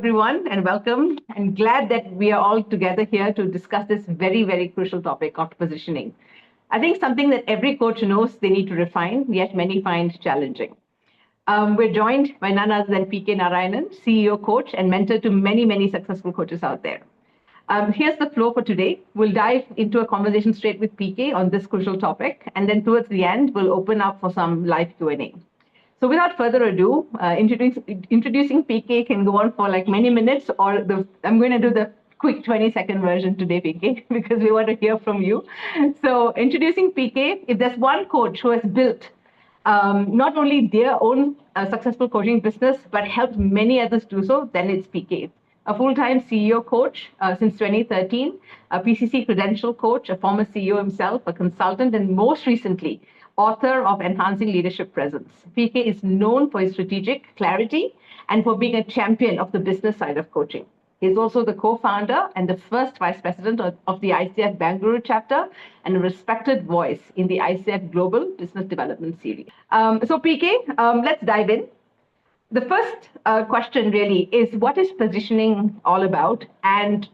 everyone, and welcome. I'm glad that we are all together here to discuss this very, very crucial topic of positioning. I think something that every coach knows they need to refine, yet many find challenging. We're joined by none other than PK Narayanan, CEO, coach, and mentor to many, many successful coaches out there. Here's the flow for today. We'll dive into a conversation straight with PK on this crucial topic, and then towards the end, we'll open up for some live Q&A. So without further ado, introducing PK can go on for like many minutes, or I'm going to do the quick 20-second version today, PK, because we want to hear from you. So introducing PK, if there's one coach who has built not only their own successful coaching business, but helped many others do so, then it's PK. A full-time CEO coach since 2013, a PCC credential coach, a former CEO himself, a consultant, and most recently, author of Enhancing Leadership Presence. PK is known for his strategic clarity and for being a champion of the business side of coaching. He's also the co-founder and the first vice president of the ICF Bengaluru chapter and a respected voice in the ICF Global Business Development Series. So PK, let's dive in. The first question really is, what is positioning all about, and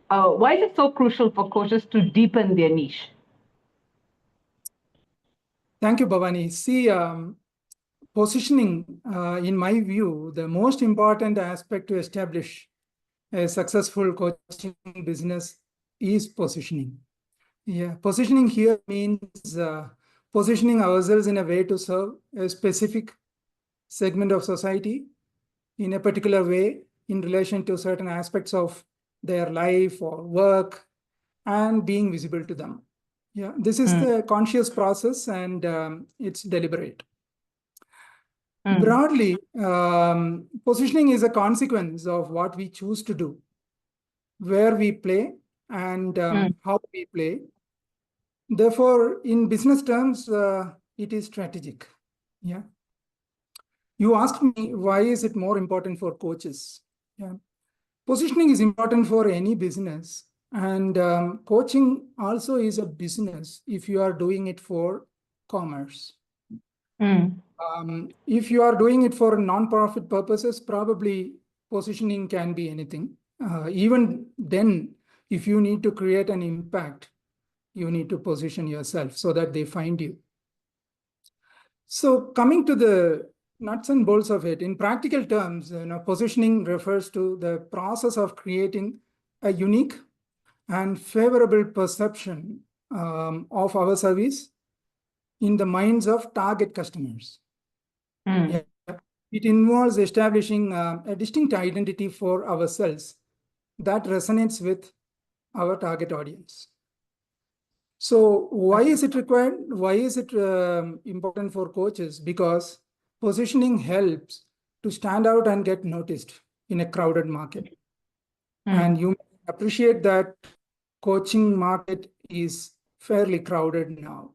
why is it so crucial for coaches to deepen their niche? Thank you, Bhavani. See, positioning, in my view, the most important aspect to establish a successful coaching business is positioning. Yeah, positioning here means positioning ourselves in a way to serve a specific segment of society in a particular way in relation to certain aspects of their life or work and being visible to them. Yeah, this is the conscious process, and it's deliberate. Broadly, positioning is a consequence of what we choose to do, where we play, and how we play. Therefore, in business terms, it is strategic. Yeah. You asked me, why is it more important for coaches? Yeah. Positioning is important for any business. And coaching also is a business if you are doing it for commerce. If you are doing it for non-profit purposes, probably positioning can be anything. Even then, if you need to create an impact, you need to position yourself so that they find you. So coming to the nuts and bolts of it, in practical terms, positioning refers to the process of creating a unique and favorable perception of our service in the minds of target customers. Yeah. It involves establishing a distinct identity for ourselves that resonates with our target audience. So why is it required? Why is it important for coaches? Because positioning helps to stand out and get noticed in a crowded market. And you appreciate that coaching market is fairly crowded now,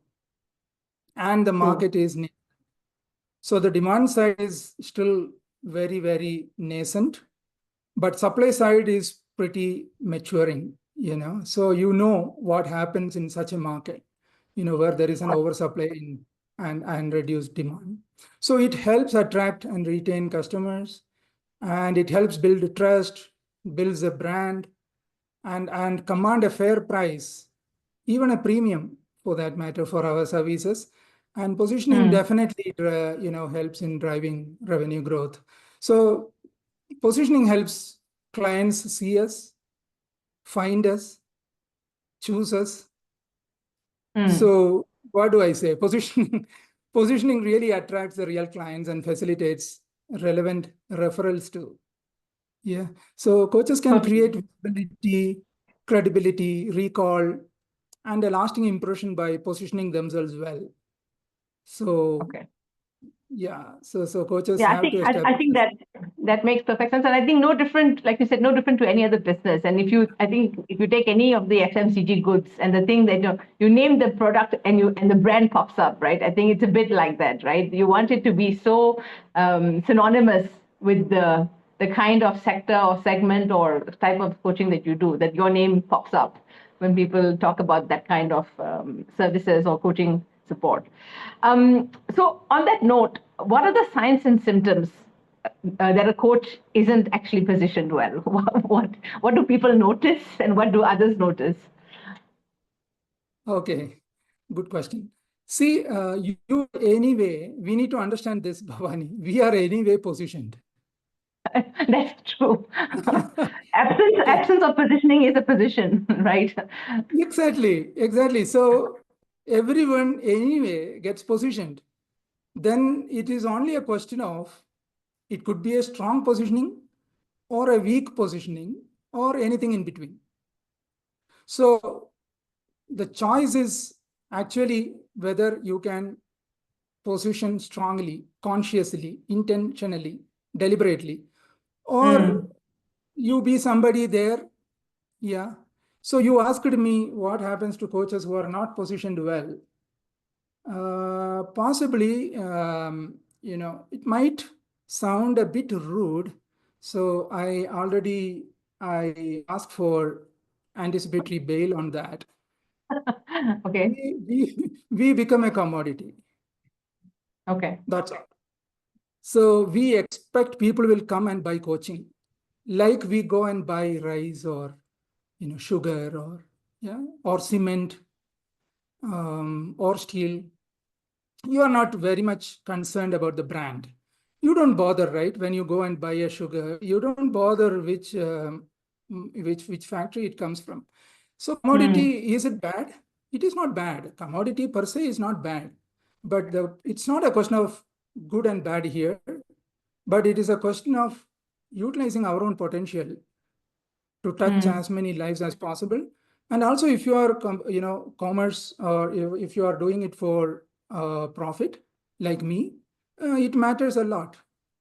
and the market is nascent. So the demand side is still very, very nascent, but supply side is pretty maturing, So what happens in such a market, where there is an oversupply and reduced demand. So it helps attract and retain customers, and it helps build trust, builds a brand, and command a fair price, even a premium for that matter, for our services. And positioning definitely, helps in driving revenue growth. So positioning helps clients see us, find us, choose us. So what do I say? Positioning really attracts the real clients and facilitates relevant referrals too. Yeah. So coaches can create visibility, credibility, recall, and a lasting impression by positioning themselves well. So, yeah. So coaches have to establish. I think that makes perfect sense, and I think no different, like you said, no different to any other business. And if you take any of the FMCG goods and the thing that you name the product and the brand pops up, right? I think it's a bit like that, right? You want it to be so synonymous with the kind of sector or segment or type of coaching that you do, that your name pops up when people talk about that kind of services or coaching support. So on that note, what are the signs and symptoms that a coach isn't actually positioned well? What do people notice, and what do others notice? Okay, good question. See, you anyway, we need to understand this, Bhavani. We are anyway positioned. That's true. absence Okay. absence of positioning is a position, right? Exactly. So everyone anyway gets positioned. Then it is only a question of, it could be a strong positioning or a weak positioning or anything in between. So the choice is actually whether you can position strongly, consciously, intentionally, deliberately, or you be somebody there. Yeah. So you asked me what happens to coaches who are not positioned well. Possibly, it might sound a bit rude. So I asked for anticipatory bail on that. Okay. We become a commodity. Okay. That's all. So we expect people will come and buy coaching, like we go and buy rice or sugar or cement or steel. You are not very much concerned about the brand. You don't bother, right? When you go and buy a sugar, you don't bother which factory it comes from. So commodity, is it bad? It is not bad. Commodity per se is not bad, but it's not a question of good and bad here, but it is a question of utilizing our own potential to touch as many lives as possible. And also, if you are, commerce, or if you are doing it for profit, like me, it matters a lot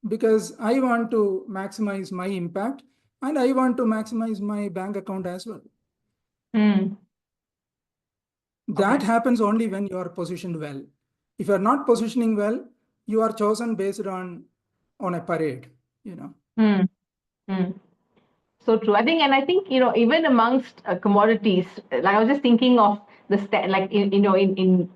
because I want to maximize my impact and I want to maximize my bank account as well. That Okay. happens only when you are positioned well. If you are not positioning well, you are chosen based on a parade. Hmm. Hmm. So true. I think, even amongst commodities, like I was just thinking of like in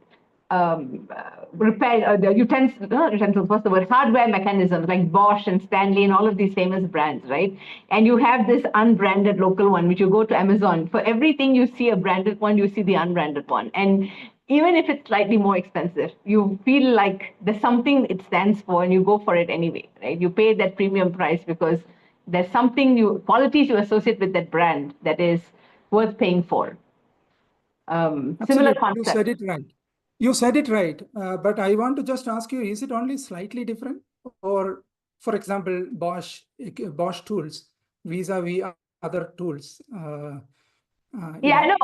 repair the utensils, not utensils, what's the word? Hardware mechanisms like Bosch and Stanley and all of these famous brands, right? And you have this unbranded local one, which you go to Amazon. For everything you see a branded one, you see the unbranded one. And even if it's slightly more expensive, you feel like there's something it stands for and you go for it anyway, right? You pay that premium price because there's something qualities you associate with that brand that is worth paying for. Similar Absolutely. You concept. said it right. You said it right. But I want to just ask you, is it only slightly different? Or, for example, Bosch tools vis-a-vis other tools? Yeah, no,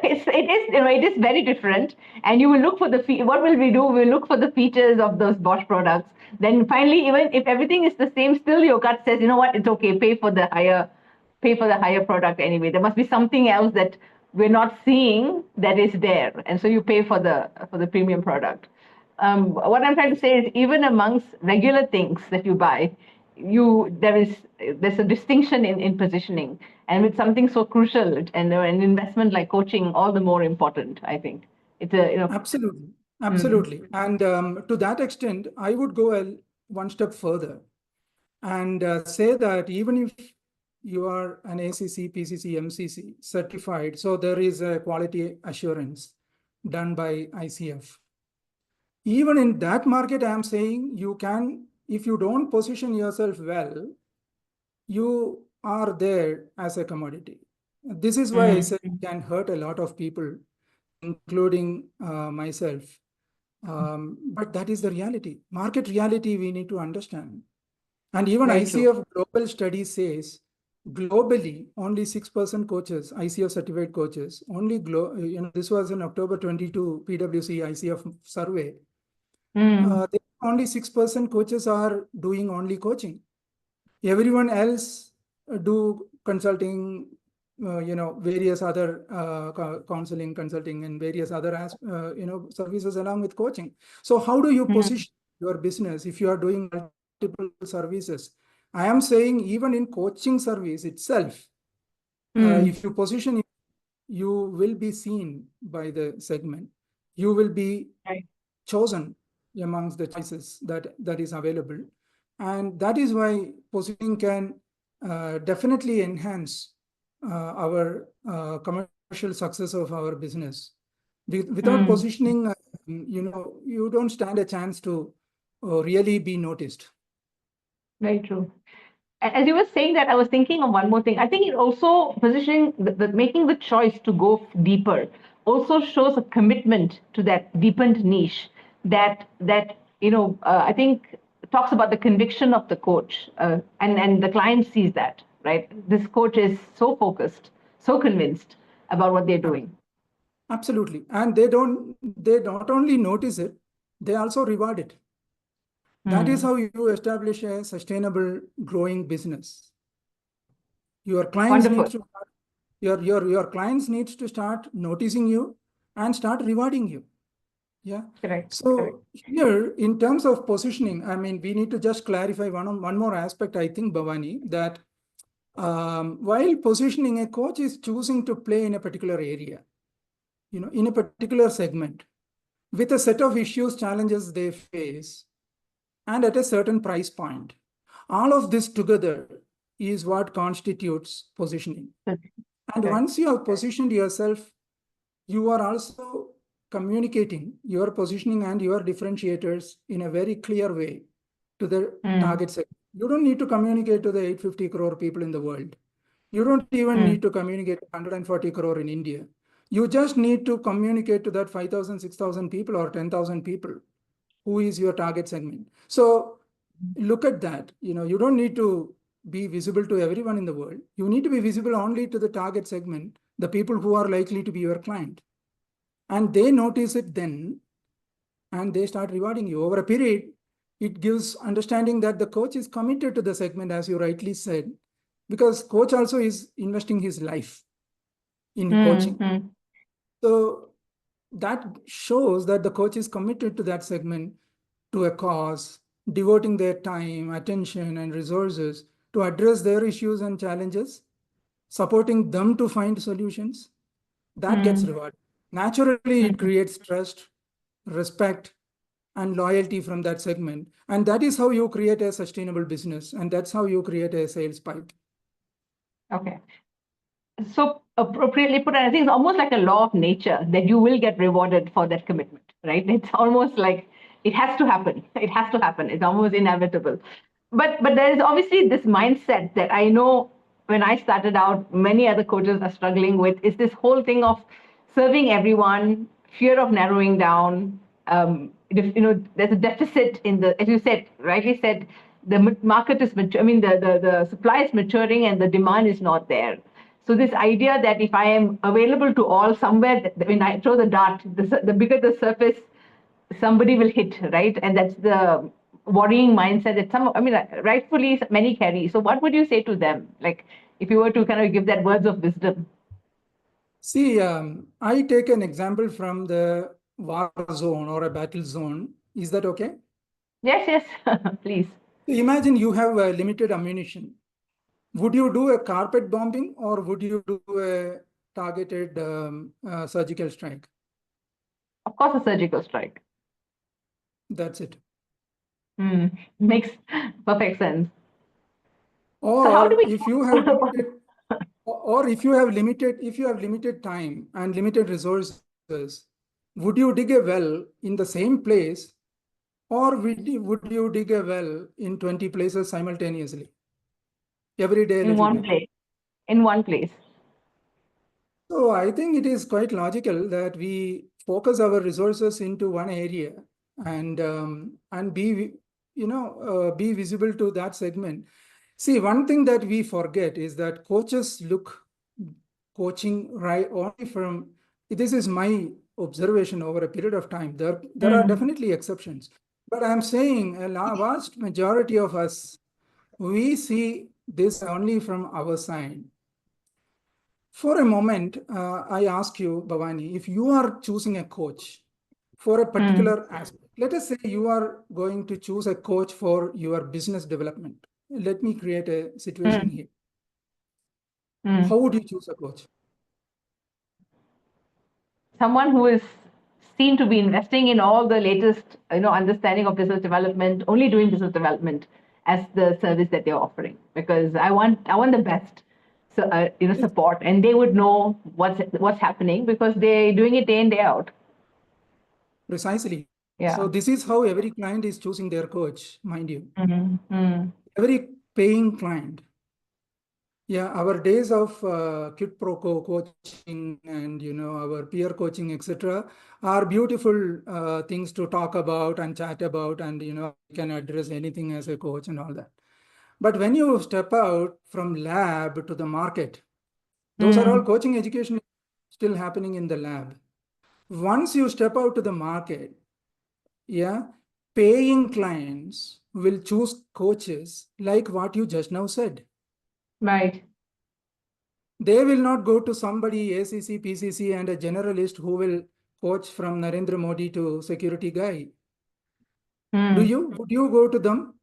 it is very different. And you will look for what will we do? We'll look for the features of those Bosch products. Then finally, even if everything is the same, still your gut says, you know what, it's okay, pay for the higher product anyway. There must be something else that we're not seeing that is there. And so you pay for the premium product. What I'm trying to say is even amongst regular things that you buy, there's a distinction in positioning, and with something so crucial and an investment like coaching, all the more important. I think it's Absolutely. mm, Absolutely. And to that extent, I would go one step further and say that even if you are an ACC, PCC, MCC certified, so there is a quality assurance done by ICF. Even in that market, I am saying if you don't position yourself well, you are there as a commodity. This is why I said it can hurt a lot of people, including myself. But that is the reality. Market reality we need to understand. And even very true. ICF global study says globally only 6% coaches, ICF certified coaches, this was in October 22 PwC ICF survey. Only 6% coaches are doing only coaching. Everyone else do consulting, various other counseling, consulting, and various other services along with coaching. So how do you position your business if you are doing multiple services? I am saying even in coaching service itself, if you position, you will be seen by the segment. You will be Right. chosen amongst the choices that is available. And that is why positioning can definitely enhance our commercial success of our business. Without positioning, you don't stand a chance to really be noticed. Very true. As you were saying that, I was thinking of one more thing. I think it also positioning, making the choice to go deeper, also shows a commitment to that deepened niche. I think talks about the conviction of the coach, and the client sees that, right? This coach is so focused, so convinced about what they're doing. Absolutely, and they not only notice it, they also reward it. That is how you establish a sustainable, growing business. Your clients Wonderful. need to your clients needs to start noticing you and start rewarding you. Yeah. Correct. So Correct. here, in terms of positioning, I mean, we need to just clarify one more aspect, I think, Bhavani, that while positioning, a coach is choosing to play in a particular area, in a particular segment, with a set of issues, challenges they face, and at a certain price point. All of this together is what constitutes positioning. And once you have positioned yourself, you are also communicating your positioning and your differentiators in a very clear way to the target segment. You don't need to communicate to the 850 crore people in the world. You don't even need to communicate to 140 crore in India. You just need to communicate to that 5,000, 6,000 people or 10,000 people who is your target segment. So look at that. You don't need to be visible to everyone in the world. You need to be visible only to the target segment, the people who are likely to be your client. And they notice it then, and they start rewarding you. Over a period, it gives understanding that the coach is committed to the segment, as you rightly said, because coach also is investing his life in coaching. So that shows that the coach is committed to that segment, to a cause, devoting their time, attention, and resources to address their issues and challenges, supporting them to find solutions. That gets rewarded. Naturally, it creates trust, respect, and loyalty from that segment. And that is how you create a sustainable business. And that's how you create a sales pipe. Okay. So appropriately put, I think it's almost like a law of nature that you will get rewarded for that commitment, right? It's almost like it has to happen. It has to happen. It's almost inevitable. But there is obviously this mindset that I know when I started out, many other coaches are struggling with, is this whole thing of serving everyone, fear of narrowing down. There's a deficit in the, as you said, rightly said, the market is mature. I mean, the supply is maturing and the demand is not there. So this idea that if I am available to all somewhere, when I throw the dart, the bigger the surface, somebody will hit, right? And that's the worrying mindset that rightfully many carry. So what would you say to them? Like, if you were to kind of give that words of wisdom? See, I take an example from the war zone or a battle zone. Is that okay? Yes, please. Imagine you have limited ammunition. Would you do a carpet bombing or would you do a targeted surgical strike? Of course, a surgical strike. That's it. Makes perfect sense. Or so how do we if you have limited, or if you have limited time and limited resources, would you dig a well in the same place, or would you dig a well in 20 places simultaneously? Every day a in little one bit. place? In one place. So I think it is quite logical that we focus our resources into one area and be be visible to that segment. See, one thing that we forget is that coaches look coaching right only from, this is my observation over a period of time. There are definitely exceptions, but I'm saying a vast majority of us, we see this only from our side. For a moment, I ask you, Bhavani, if you are choosing a coach for a particular aspect, let us say you are going to choose a coach for your business development. Let me create a situation here. How would you choose a coach? Someone who is seen to be investing in all the latest, understanding of business development, only doing business development, as the service that they're offering, because I want the best, so, support, and they would know what's happening because they're doing it day in, day out. Precisely. Yeah. So this is how every client is choosing their coach, mind you. Mm-hmm. Every paying client. Yeah, our days of quid pro quo coaching and our peer coaching, etc., are beautiful things to talk about and chat about, and you can address anything as a coach and all that. But when you step out from lab to the market, those are all coaching education still happening in the lab. Once you step out to the market, yeah, paying clients will choose coaches like what you just now said. Right. They will not go to somebody, ACC, PCC, and a generalist who will coach from Narendra Modi to security guy. Would you go to them?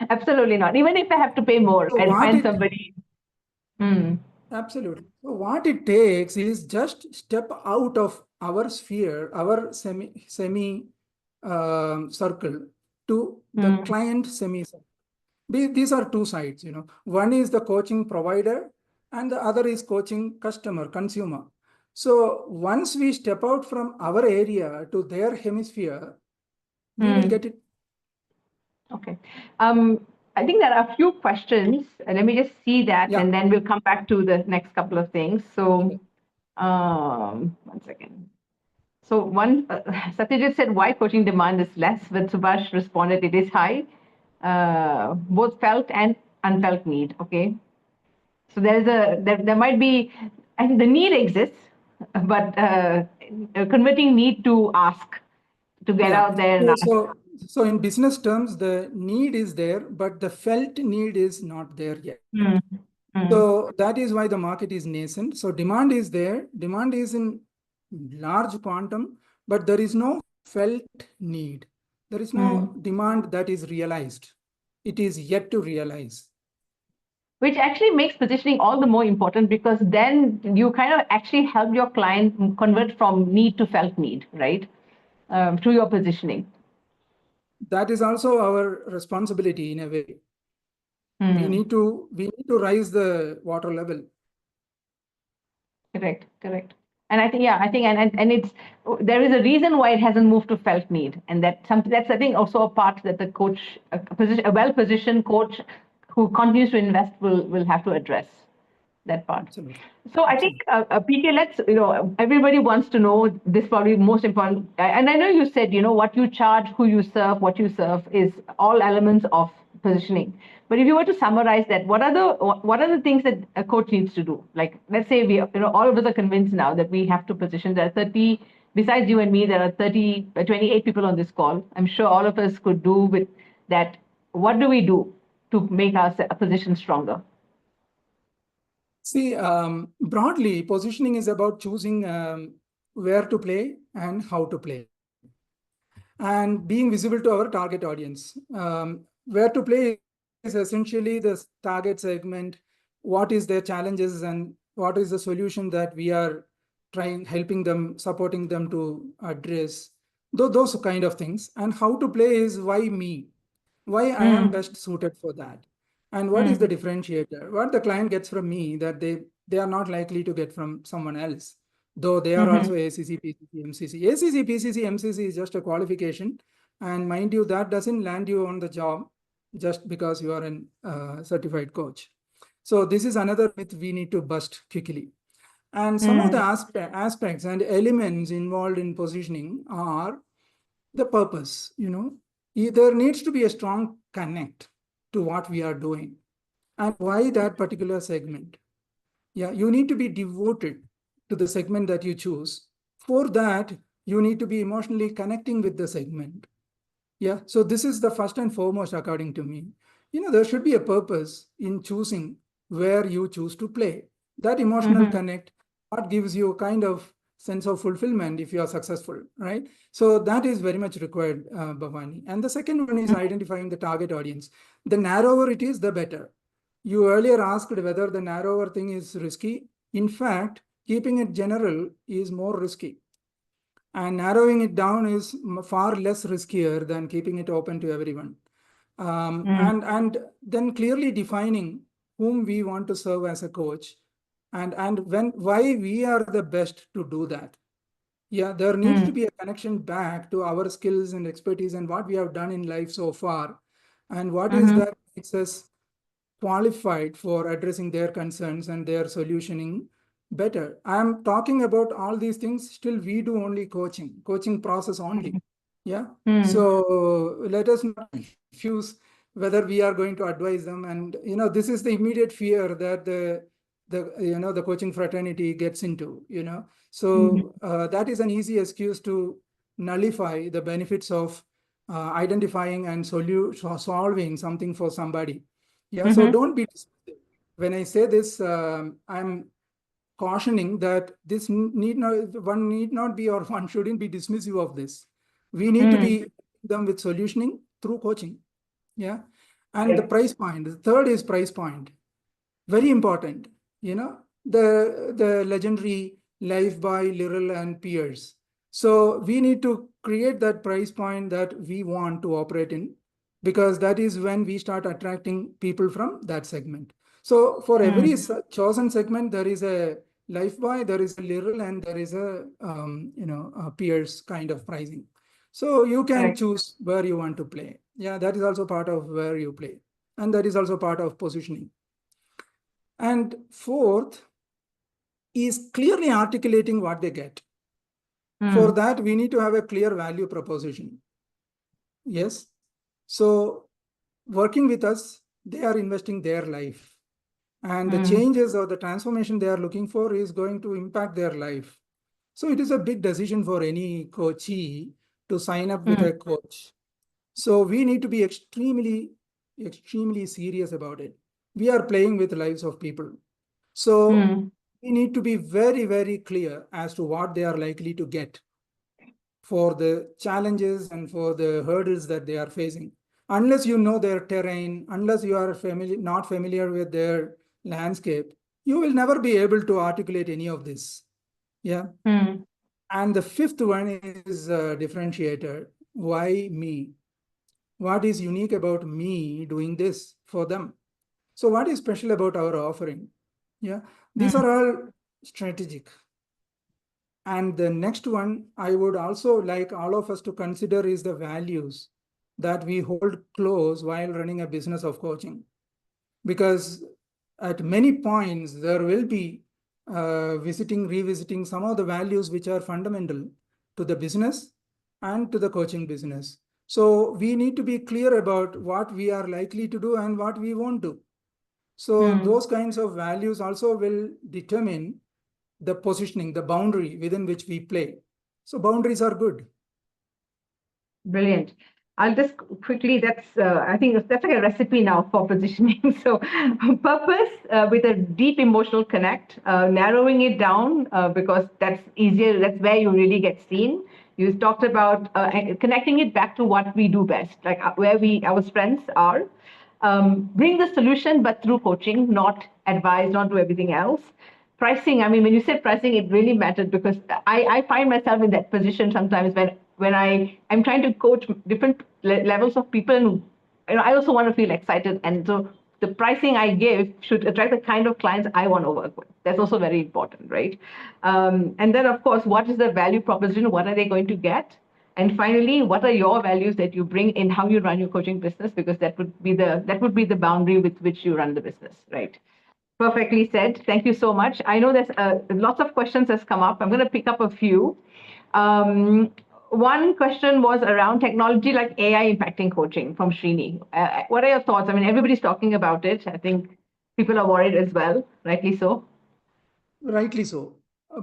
Absolutely not. Even if I have to pay more So and what find it somebody. absolutely. So what it takes is just step out of our sphere, our semi circle to the client semi circle. These are two sides, One is the coaching provider and the other is coaching customer, consumer. So once we step out from our area to their hemisphere, we will get it. Okay. I think there are a few questions. Let me just see that, Yeah. and then we'll come back to the next couple of things. So, Okay. 1 second. So Satyajit said, why coaching demand is less? When Subhash responded, it is high, both felt and unfelt need. Okay. So there might be, I think the need exists, but converting need to ask, to get Yeah. out there and ask. So in business terms, the need is there, but the felt need is not there yet. So that is why the market is nascent. So demand is there. Demand is in large quantum, but there is no felt need. There is no demand that is realized. It is yet to realize. Which actually makes positioning all the more important, because then you kind of actually help your client convert from need to felt need, right? Through your positioning. That is also our responsibility in a way. We need to rise the water level. Correct. And I think, and it's, there is a reason why it hasn't moved to felt need, and that's I think also a part that the coach, a well-positioned coach who continues to invest will have to address that part. Absolutely. So I think, PK, let's, everybody wants to know this, probably most important. And I know you said, what you charge, who you serve, what you serve is all elements of positioning. But if you were to summarize that, what are the things that a coach needs to do? Like, let's say we, all of us are convinced now that we have to position. There are 30, besides you and me, there are 28 people on this call. I'm sure all of us could do with that. What do we do to make our position stronger? See, broadly, positioning is about choosing where to play and how to play, and being visible to our target audience. Where to play is essentially the target segment, what is their challenges and what is the solution that we are helping them, supporting them to address, those kind of things. And how to play is why me, why I am best suited for that. And what is the differentiator? What the client gets from me that they are not likely to get from someone else, though they are also ACC, PCC, MCC. ACC, PCC, MCC is just a qualification. And mind you, that doesn't land you on the job just because you are a certified coach. So this is another myth we need to bust quickly. And some of the aspects and elements involved in positioning are the purpose. There needs to be a strong connect to what we are doing and why that particular segment. Yeah, you need to be devoted to the segment that you choose. For that, you need to be emotionally connecting with the segment. Yeah, so this is the first and foremost, according to me. There should be a purpose in choosing where you choose to play. That emotional connect, what gives you a kind of sense of fulfillment if you are successful, right? So that is very much required, Bhavani. And the second one is identifying the target audience. The narrower it is, the better. You earlier asked whether the narrower thing is risky. In fact, keeping it general is more risky. And narrowing it down is far less riskier than keeping it open to everyone. And then clearly defining whom we want to serve as a coach, and why we are the best to do that. Yeah, there needs to be a connection back to our skills and expertise and what we have done in life so far, and what is that makes us qualified for addressing their concerns and their solutioning better. I'm talking about all these things. Still, we do only coaching process only. Yeah. So let us not confuse whether we are going to advise them. And this is the immediate fear that the coaching fraternity gets into. So that is an easy excuse to nullify the benefits of identifying and solving something for somebody. Yeah, so don't be dismissive. When I say this, I'm cautioning that this one need not be, or one shouldn't be dismissive of this. We need to be them with solutioning through coaching. Yeah. And the price point, the third is price point. Very important. The legendary Life by Liril and peers. So we need to create that price point that we want to operate in, because that is when we start attracting people from that segment. So for every chosen segment, there is a Life by, there is a Liril, and there is a peers kind of pricing. So you can choose where you want to play. Yeah, that is also part of where you play. And that is also part of positioning. And fourth is clearly articulating what they get. For that, we need to have a clear value proposition. Yes. So working with us, they are investing their life. And the changes or the transformation they are looking for is going to impact their life. So it is a big decision for any coachee to sign up with a coach. So we need to be extremely, extremely serious about it. We are playing with the lives of people. So we need to be very, very clear as to what they are likely to get for the challenges and for the hurdles that they are facing. Unless you know their terrain, unless you are not familiar with their landscape, you will never be able to articulate any of this. Yeah. And the fifth one is differentiator. Why me? What is unique about me doing this for them? So what is special about our offering? Yeah, these are all strategic. And the next one I would also like all of us to consider is the values that we hold close while running a business of coaching. Because at many points, there will be revisiting some of the values which are fundamental to the business and to the coaching business. So we need to be clear about what we are likely to do and what we won't do. So those kinds of values also will determine the positioning, the boundary within which we play. So boundaries are good. Brilliant. I'll just quickly, I think that's like a recipe now for positioning. So purpose with a deep emotional connect, narrowing it down because that's easier. That's where you really get seen. You talked about connecting it back to what we do best, like where our strengths are. Bring the solution, but through coaching, not advise, not do everything else. Pricing, I mean, when you said pricing, it really mattered because I find myself in that position sometimes when I'm trying to coach different levels of people, and I also want to feel excited. And so the pricing I give should attract the kind of clients I want to work with. That's also very important, right? And then, of course, what is the value proposition? What are they going to get? And finally, what are your values that you bring in how you run your coaching business? Because that would be the boundary with which you run the business, right? Perfectly said. Thank you so much. I know there's lots of questions has come up. I'm going to pick up a few. One question was around technology like AI impacting coaching from Srini. What are your thoughts? I mean, everybody's talking about it. I think people are worried as well, rightly so. Rightly so.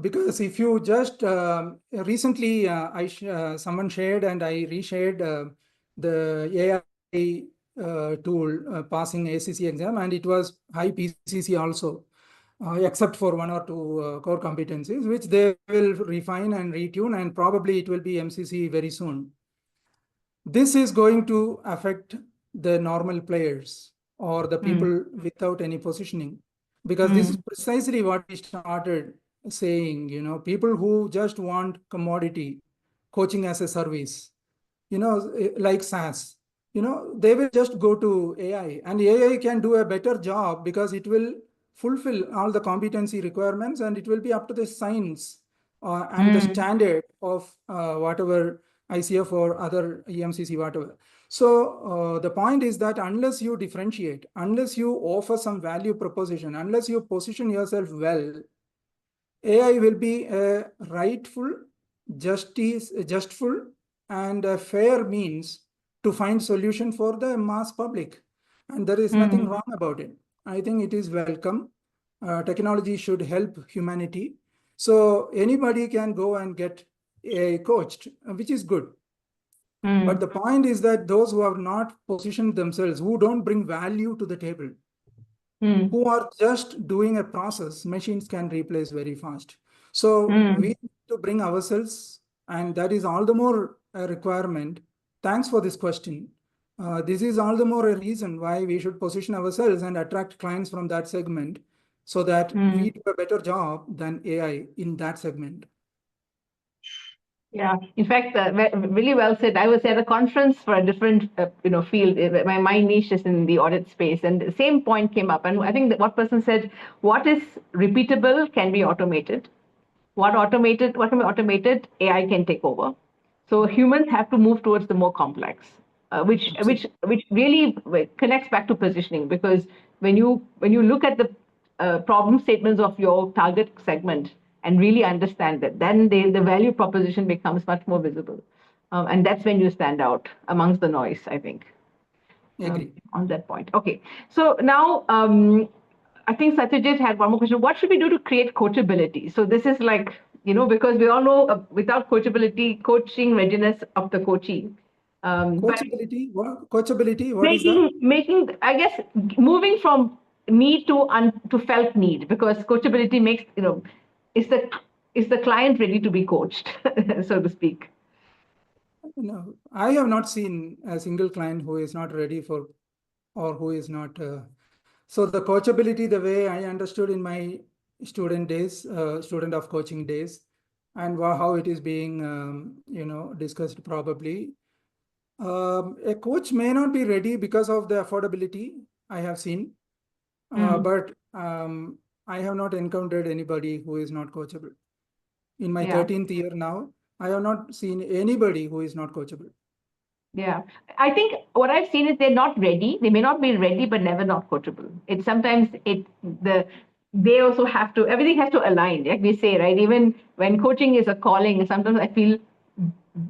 Because if you just recently, someone shared and I reshared the AI tool passing ACC exam, and it was high PCC also, except for one or two core competencies, which they will refine and retune, and probably it will be MCC very soon. This is going to affect the normal players or the people without any positioning, because this is precisely what we started saying, people who just want commodity coaching as a service, like SaaS. they will just go to AI, and AI can do a better job because it will fulfill all the competency requirements, and it will be up to the science and the standard of whatever ICF or other EMCC, whatever. So the point is that unless you differentiate, unless you offer some value proposition, unless you position yourself well, AI will be a rightful, justful, and a fair means to find solution for the mass public. And there is nothing wrong about it. I think it is welcome. Technology should help humanity. So anybody can go and get AI coached, which is good. But the point is that those who have not positioned themselves, who don't bring value to the table, who are just doing a process, machines can replace very fast. So we need to bring ourselves, and that is all the more a requirement. Thanks for this question. This is all the more a reason why we should position ourselves and attract clients from that segment so that we do a better job than AI in that segment. Yeah, in fact, really well said. I was at a conference for a different, field. My niche is in the audit space, and the same point came up. And I think that what person said, what is repeatable can be automated. What can be automated, AI can take over. So humans have to move towards the more complex, which really connects back to positioning, because when you look at the problem statements of your target segment and really understand that, then the value proposition becomes much more visible, and that's when you stand out amongst the noise, I think. Agree. On that point. Okay, so now I think Satyajit had one more question. What should we do to create coachability? So this is like, because we all know without coachability, coaching readiness of the coachee. Coachability, what is that? Making, I guess, moving from need to felt need, because coachability makes, is the client ready to be coached, so to speak? No, I have not seen a single client who is not ready for, or who is not. So the coachability, the way I understood in my student of coaching days, and how it is being, discussed probably. A coach may not be ready because of the affordability I have seen, but I have not encountered anybody who is not coachable. In my 13th year now, I have not seen anybody who is not coachable. Yeah, I think what I've seen is they're not ready. They may not be ready, but never not coachable. It's sometimes they also have to, everything has to align, like we say, right? Even when coaching is a calling, sometimes I feel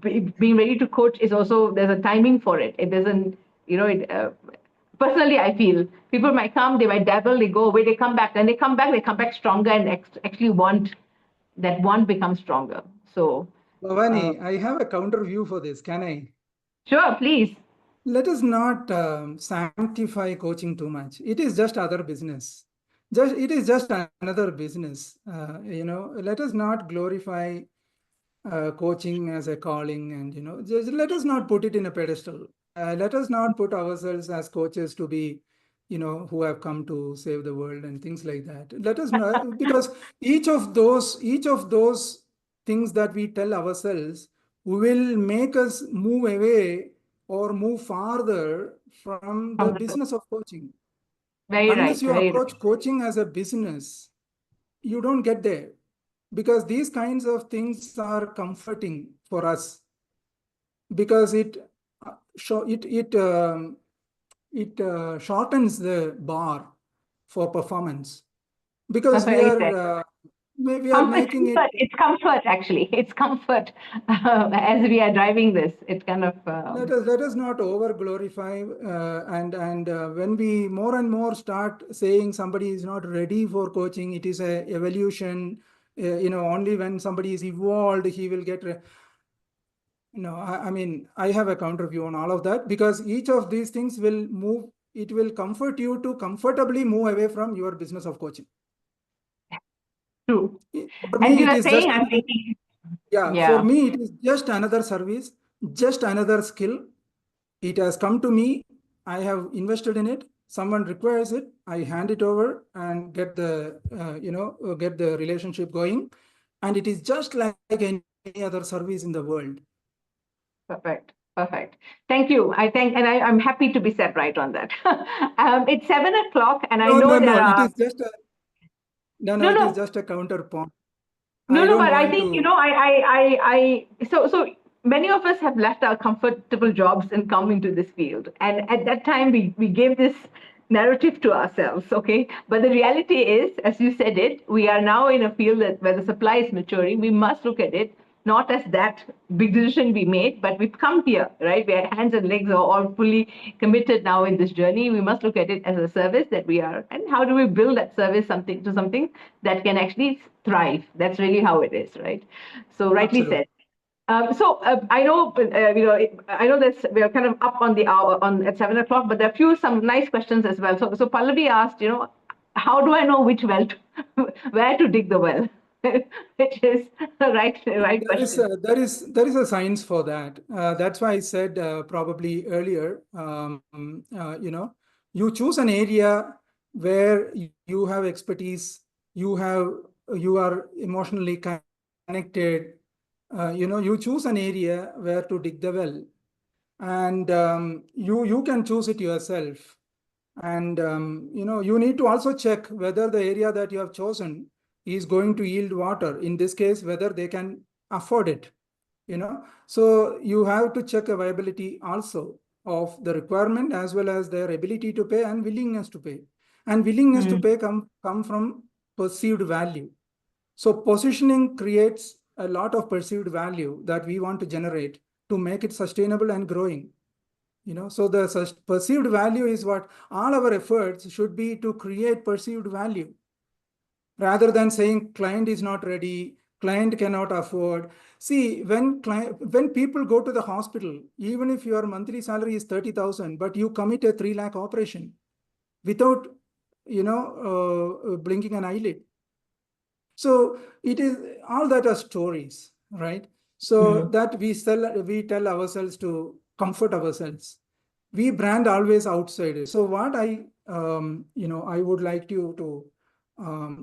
being ready to coach is also, there's a timing for it. It doesn't, personally, I feel people might come, they might dabble, they go away, they come back, then they come back stronger, and actually that want becomes stronger. So, Bhavani, I have a counter view for this. Can I? Sure, please. Let us not sanctify coaching too much. It is just other business. It is just another business. Let us not glorify coaching as a calling, and just let us not put it in a pedestal. Let us not put ourselves as coaches to be, who have come to save the world and things like that. Let us not, because each of those things that we tell ourselves will make us move away or move farther from the business of coaching. Unless you approach coaching as a business, you don't get there, because these kinds of things are comforting for us, because it shortens the bar for performance, because we are making it. It's comfort, actually. It's comfort as we are driving this. It's kind of. Let us not over glorify, and when we more and more start saying somebody is not ready for coaching, it is a evolution. Only when somebody is evolved, he will get. I mean, I have a counter view on all of that, because each of these things will move. It will comfort you to comfortably move away from your business of coaching. True. For me, it is just. I'm thinking. Yeah, for me, it is just another service, just another skill. It has come to me. I have invested in it. Someone requires it. I hand it over and get the, get the relationship going. And it is just like any other service in the world. Perfect. Perfect. Thank you. I'm happy to be set right on that. It's 7 o'clock, and I No, know no, there no. It are is just a no. no, It is no, just a counterpoint. no, I no. don't But I want think to. so many of us have left our comfortable jobs and come into this field, and at that time we gave this narrative to ourselves, okay? But the reality is, as you said it, we are now in a field where the supply is maturing. We must look at it not as that big decision we made, but we've come here, right? Our hands and legs are all fully committed now in this journey. We must look at it as a service that we are, and how do we build that service something that can actually thrive? That's really how it is, right? So rightly Absolutely. said. I know, I know that we are kind of up on the hour on at 7 o'clock, but there are some nice questions as well. So Pallavi asked, how do I know which well, where to dig the well? Which is the right question. There is a science for that. That's why I said probably earlier. You choose an area where you have expertise. You have you are emotionally connected. You choose an area where to dig the well, and you can choose it yourself. And you need to also check whether the area that you have chosen is going to yield water. In this case, whether they can afford it. So you have to check a viability also of the requirement as well as their ability to pay and willingness to pay. And willingness to pay come from perceived value. So positioning creates a lot of perceived value that we want to generate to make it sustainable and growing. So the perceived value is what all our efforts should be to create perceived value rather than saying client is not ready, client cannot afford. See, when people go to the hospital, even if your monthly salary is 30,000, but you commit a 3 lakh operation without blinking an eyelid. So it is all that are stories, right? So that we tell ourselves to comfort ourselves. We brand always outsiders. So what I would like you to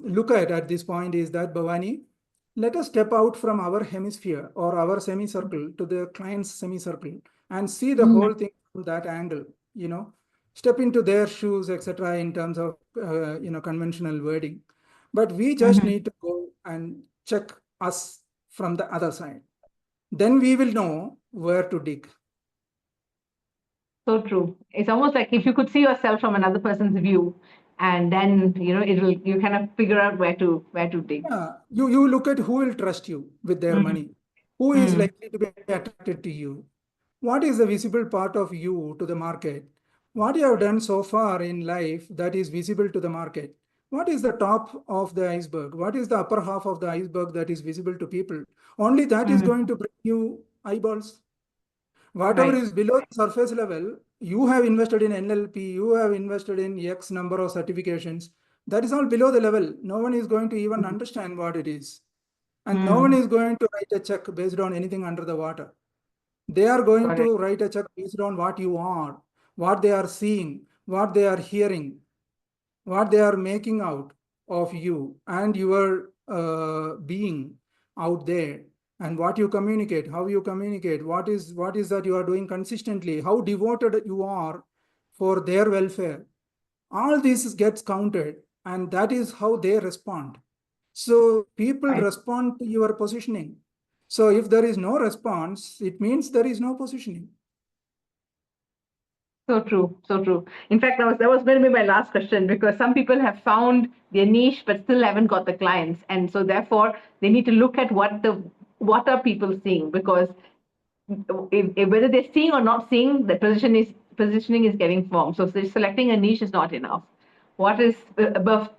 look at this point is that, Bhavani, let us step out from our hemisphere or our semicircle to the client's semicircle and see the whole thing from that angle. Step into their shoes, etc. in terms of conventional wording. But we just need to go and check us from the other side. Then we will know where to dig. So true. It's almost like if you could see yourself from another person's view, and then you kind of figure out where to dig. Yeah, you look at who will trust you with their Mm. money, who is Mm. likely to be attracted to you, what is the visible part of you to the market, what you have done so far in life that is visible to the market, what is the top of the iceberg, what is the upper half of the iceberg that is visible to people. Only that is going to bring you eyeballs. Whatever Right. is below the surface level, you have invested in NLP, you have invested in X number of certifications. That is all below the level. No one is going to even understand what it is. And no one Mm. is going to write a check based on anything under the water. They are going Correct. to write a check based on what you are, what they are seeing, what they are hearing, what they are making out of you and your being out there, and what you communicate, how you communicate, what is that you are doing consistently, how devoted you are for their welfare. All this gets counted, and that is how they respond. So people Right. respond to your positioning. So if there is no response, it means there is no positioning. So true, so true. In fact, that was going to be my last question, because some people have found their niche but still haven't got the clients, and so therefore they need to look at what are people seeing, because if whether they're seeing or not seeing, the positioning is getting formed. So selecting a niche is not enough. What is above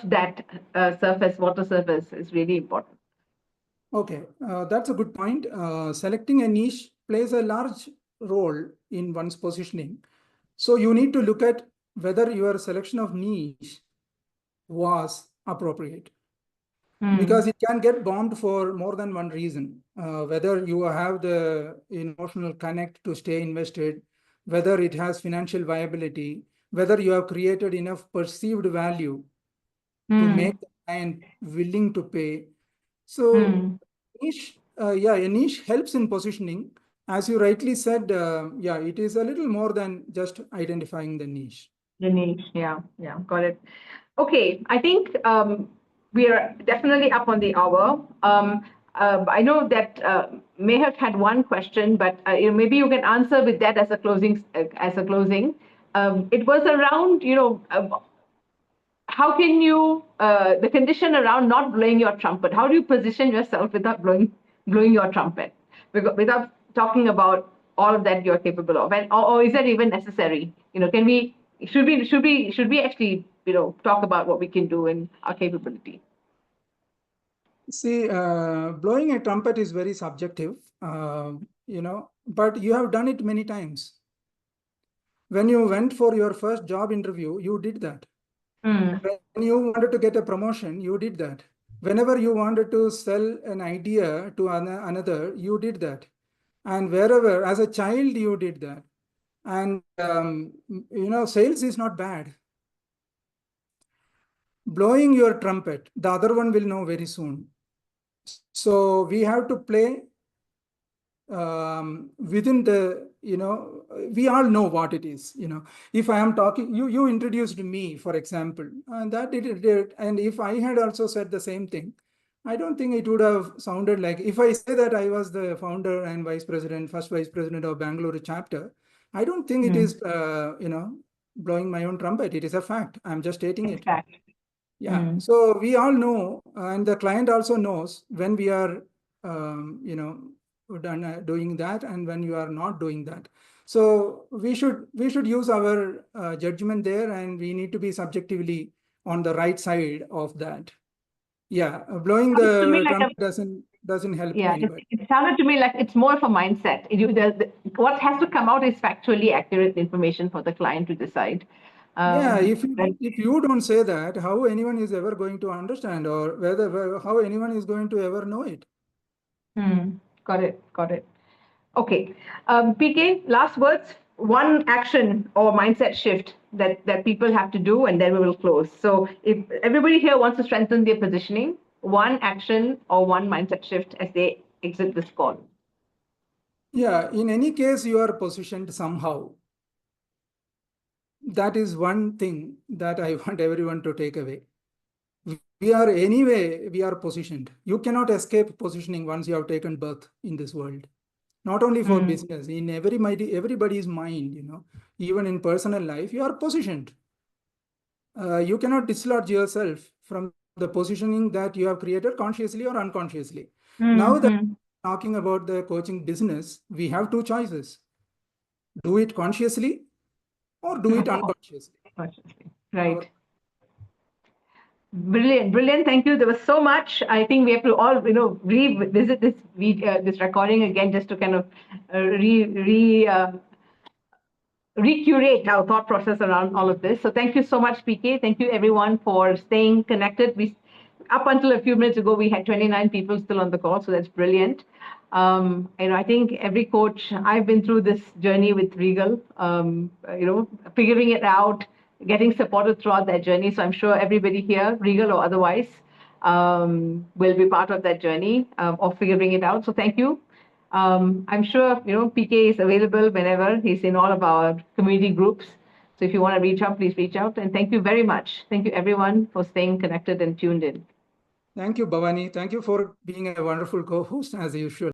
that water surface is really important. Okay, that's a good point. Selecting a niche plays a large role in one's positioning. So you need to look at whether your selection of niche was appropriate, because it can get bombed for more than one reason. Whether you have the emotional connect to stay invested, whether it has financial viability, whether you have created enough perceived value to make the client willing to pay. So niche, a niche helps in positioning, as you rightly said, yeah, it is a little more than just identifying the niche. The niche, yeah, got it. Okay, I think we are definitely up on the hour. I know that may have had one question, but maybe you can answer with that as a closing. It was around, how can you the condition around not blowing your trumpet? How do you position yourself without blowing your trumpet, without talking about all of that you're capable of, and or is that even necessary? Can we should we actually talk about what we can do and our capability? See, blowing a trumpet is very subjective, but you have done it many times. When you went for your first job interview, you did that. When you wanted to get a promotion, you did that. Whenever you wanted to sell an idea to another, you did that. And wherever, as a child, you did that. And, sales is not bad. Blowing your trumpet, the other one will know very soon. So we have to play within the, we all know what it is. If I am talking, you introduced me, for example, and that did it. And if I had also said the same thing, I don't think it would have sounded like, if I say that I was the founder and first vice president of Bengaluru chapter, I don't think it is, blowing my own trumpet. It is a fact. I'm just stating it. Fact. Yeah. So we all know, and the client also knows when we are, doing that and when you are not doing that. So we should use our judgment there, and we need to be subjectively on the right side of that. Yeah, blowing the trumpet doesn't help anybody. It sounded to me like it's more of a mindset. What has to come out is factually accurate information for the client to decide. Yeah, if you don't say that, how anyone is ever going to understand, or how anyone is going to ever know it? Got it. Okay, PK, last words. One action or mindset shift that people have to do, and then we will close. So if everybody here wants to strengthen their positioning, one action or one mindset shift as they exit this call. Yeah, in any case, you are positioned somehow. That is one thing that I want everyone to take away. We are positioned. You cannot escape positioning once you have taken birth in this world. Not only for business, in everybody's mind, even in personal life, you are positioned. You cannot dislodge yourself from the positioning that you have created consciously or unconsciously. Now that we're talking about the coaching business, we have two choices. Do it consciously or do it unconsciously. Right. Brilliant. Thank you. There was so much. I think we have to all, revisit this this recording again, just to kind of recurate our thought process around all of this. So thank you so much, PK. Thank you everyone for staying connected. Up until a few minutes ago, we had 29 people still on the call, so that's brilliant. I think every coach, I've been through this journey with Regal, figuring it out, getting supported throughout that journey. So I'm sure everybody here, Regal or otherwise, will be part of that journey of figuring it out. So thank you. I'm sure, PK is available whenever. He's in all of our community groups. So if you want to reach out, please reach out. And thank you very much. Thank you, everyone, for staying connected and tuned in. Thank you, Bhavani. Thank you for being a wonderful co-host, as usual.